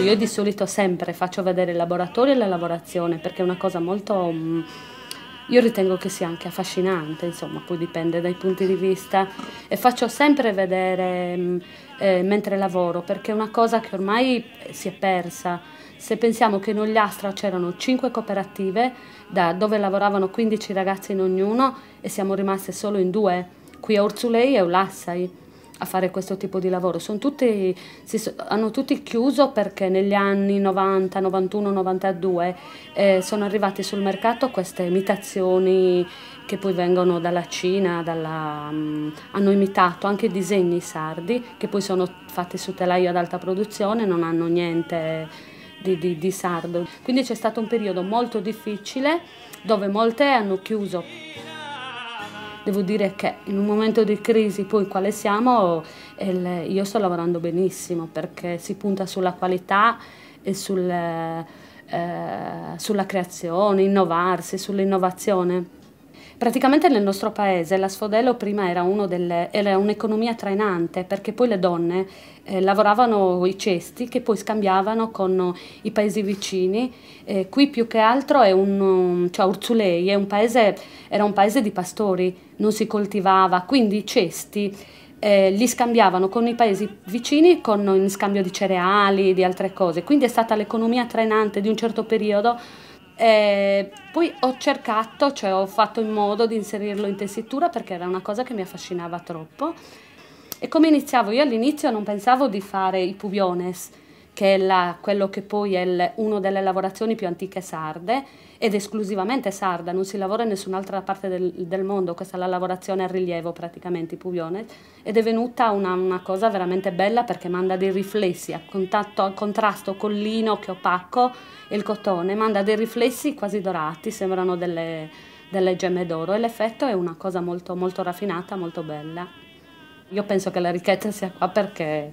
io di solito sempre faccio vedere il laboratorio e la lavorazione perché è una cosa molto, io ritengo che sia anche affascinante, insomma, poi dipende dai punti di vista, e faccio sempre vedere mentre lavoro perché è una cosa che ormai si è persa. Se pensiamo che in Ogliastra c'erano 5 cooperative dove lavoravano 15 ragazzi in ognuno e siamo rimaste solo in 2, qui a Urzulei e Olassai, a fare questo tipo di lavoro. Hanno tutti chiuso perché negli anni 90, 91, 92 sono arrivate sul mercato queste imitazioni che poi vengono dalla Cina, hanno imitato anche disegni sardi che poi sono fatti su telaio ad alta produzione, non hanno niente di sardo. Quindi c'è stato un periodo molto difficile dove molte hanno chiuso. Devo dire che in un momento di crisi, poi quale siamo, io sto lavorando benissimo perché si punta sulla qualità e sulla creazione, innovarsi, sull'innovazione. Praticamente nel nostro paese la Sfodelo prima era un'economia trainante perché poi le donne lavoravano i cesti che poi scambiavano con i paesi vicini. Qui più che altro cioè Urzulei era un paese di pastori, non si coltivava, quindi i cesti li scambiavano con i paesi vicini in scambio di cereali, di altre cose. Quindi è stata l'economia trainante di un certo periodo. Poi ho cercato, cioè ho fatto in modo di inserirlo in tessitura perché era una cosa che mi affascinava troppo. E come iniziavo? Io all'inizio non pensavo di fare i pubiones, che è quello che poi è una delle lavorazioni più antiche sarde, ed esclusivamente sarda, non si lavora in nessun'altra parte del mondo, questa è la lavorazione a rilievo praticamente, i pubiones, ed è venuta una cosa veramente bella perché manda dei riflessi a contrasto col lino che è opaco e il cotone, manda dei riflessi quasi dorati, sembrano delle gemme d'oro, e l'effetto è una cosa molto, molto raffinata, molto bella. Io penso che la ricchezza sia qua perché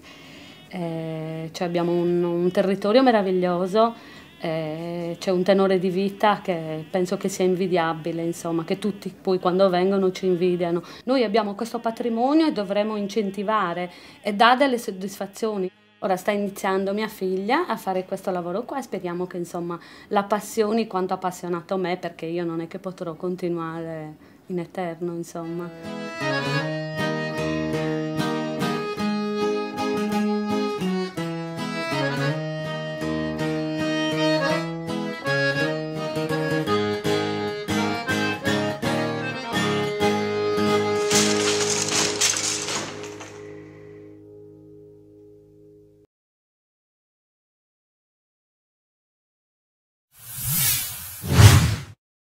cioè abbiamo un territorio meraviglioso, c'è un tenore di vita che penso che sia invidiabile, insomma, che tutti poi quando vengono ci invidiano. Noi abbiamo questo patrimonio e dovremmo incentivare e dà delle soddisfazioni. Ora sta iniziando mia figlia a fare questo lavoro qua e speriamo che insomma la appassioni quanto ha appassionato me, perché io non è che potrò continuare in eterno, insomma.